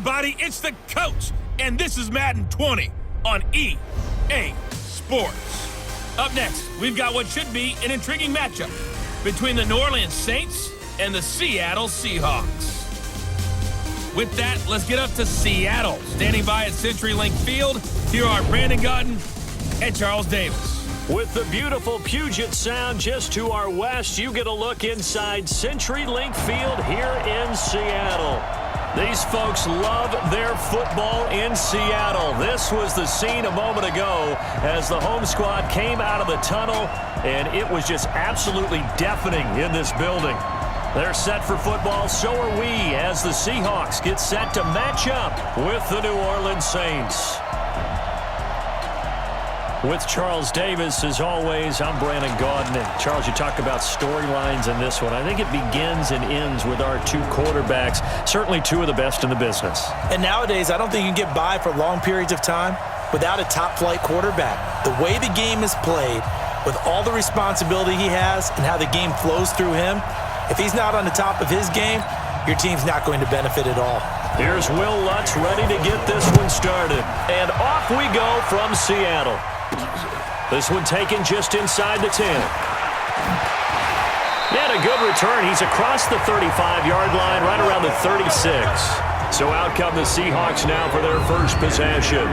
everybody, it's the coach, and this is Madden 20 on EA Sports. Up next, we've got what should be an intriguing matchup between the New Orleans Saints and the Seattle Seahawks. With that, let's get up to Seattle. Standing by at CenturyLink Field, here are Brandon Gaudin and Charles Davis. With the beautiful Puget Sound just to our west, you get a look inside CenturyLink Field here in Seattle. These folks love their football in Seattle. This was the scene a moment ago as the home squad came out of the tunnel, and it was just absolutely deafening in this building. They're set for football, so are we, as the Seahawks get set to match up with the New Orleans Saints. With Charles Davis, as always, I'm Brandon Gaudin. And Charles, you talk about storylines in this one. I think it begins and ends with our two quarterbacks, certainly two of the best in the business. And nowadays, I don't think you can get by for long periods of time without a top-flight quarterback. The way the game is played, with all the responsibility he has and how the game flows through him, if he's not on the top of his game, your team's not going to benefit at all. Here's Will Lutz ready to get this one started. And off we go from Seattle. This one taken just inside the 10. And a good return. He's across the 35-yard line, right around the 36. So out come the Seahawks now for their first possession.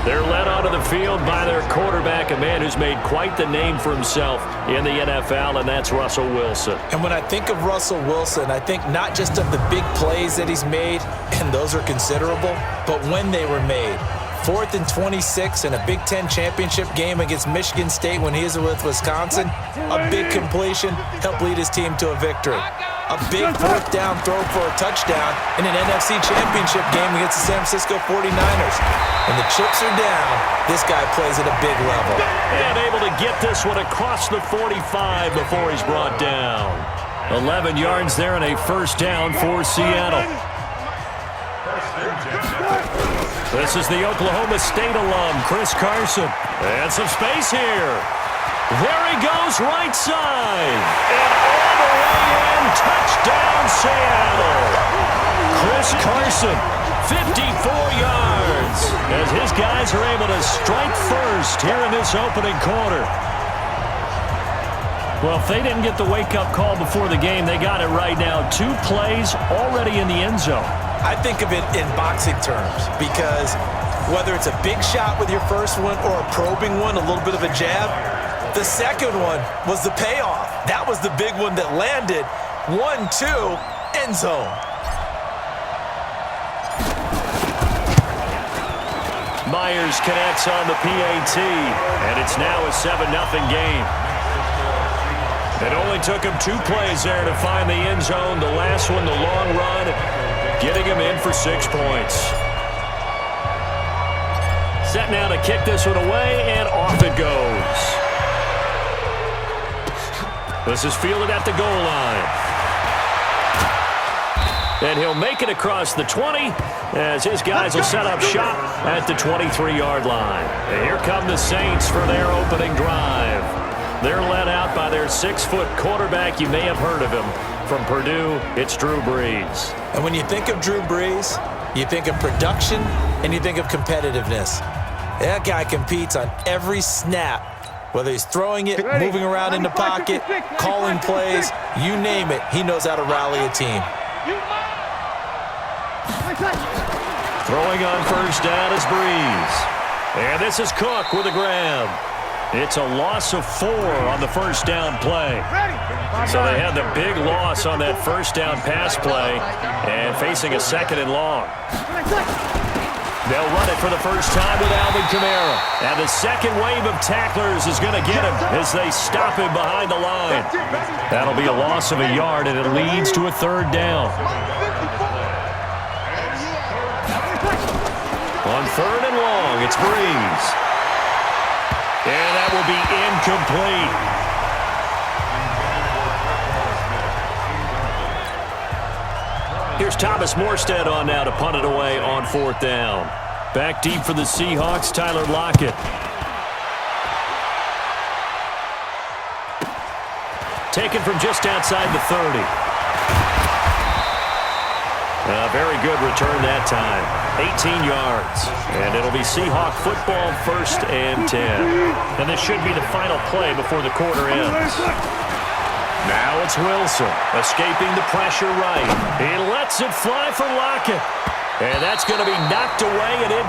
They're led onto the field by their quarterback, a man who's made quite the name for himself in the NFL, and that's Russell Wilson. And when I think of Russell Wilson, I think not just of the big plays that he's made, and those are considerable, but when they were made. 4th and 26 in a Big Ten championship game against Michigan State when he was with Wisconsin. A big completion helped lead his team to a victory. A big 4th down throw for a touchdown in an NFC championship game against the San Francisco 49ers. When the chips are down, this guy plays at a big level. And able to get this one across the 45 before he's brought down. 11 yards there and a first down for Seattle. This is the Oklahoma State alum, Chris Carson. And some space here. There he goes, right side. And all the way in, touchdown Seattle. Chris Carson, 54 yards, as his guys are able to strike first here in this opening quarter. Well, if they didn't get the wake-up call before the game, they got it right now. 2 plays already in the end zone. I think of it in boxing terms because whether it's a big shot with your first one or a probing one, a little bit of a jab, the second one was the payoff. That was the big one that landed. 1-2, end zone. Myers connects on the PAT, and it's now a 7-0 game. It only took him 2 plays there to find the end zone. The last one, the long run, getting him in for 6 points. Set now to kick this one away, and off it goes. This is fielded at the goal line. And he'll make it across the 20 as his guys will set up shop at the 23-yard line. And here come the Saints for their opening drive. They're led out by their 6-foot quarterback. You may have heard of him. From Purdue, it's Drew Brees. And when you think of Drew Brees, you think of production and you think of competitiveness. That guy competes on every snap, whether he's throwing it, moving around in the pocket, calling plays, you name it, he knows how to rally a team. Throwing on first down is Brees. And this is Cook with a grab. It's a loss of 4 on the first down play. So they had the big loss on that first down pass play and facing a 2nd and long. They'll run it for the first time with Alvin Kamara. And the second wave of tacklers is going to get him as they stop him behind the line. That'll be a loss of a yard, and it leads to a 3rd down. On 3rd and long, it's Brees. And that will be incomplete. Here's Thomas Morstead on now to punt it away on 4th down. Back deep for the Seahawks, Tyler Lockett. Taken from just outside the 30. A very good return that time. 18 yards. And it'll be Seahawk football, 1st and 10. And this should be the final play before the quarter ends. Now it's Wilson, escaping the pressure right. He lets it fly for Lockett. And that's going to be knocked away and in.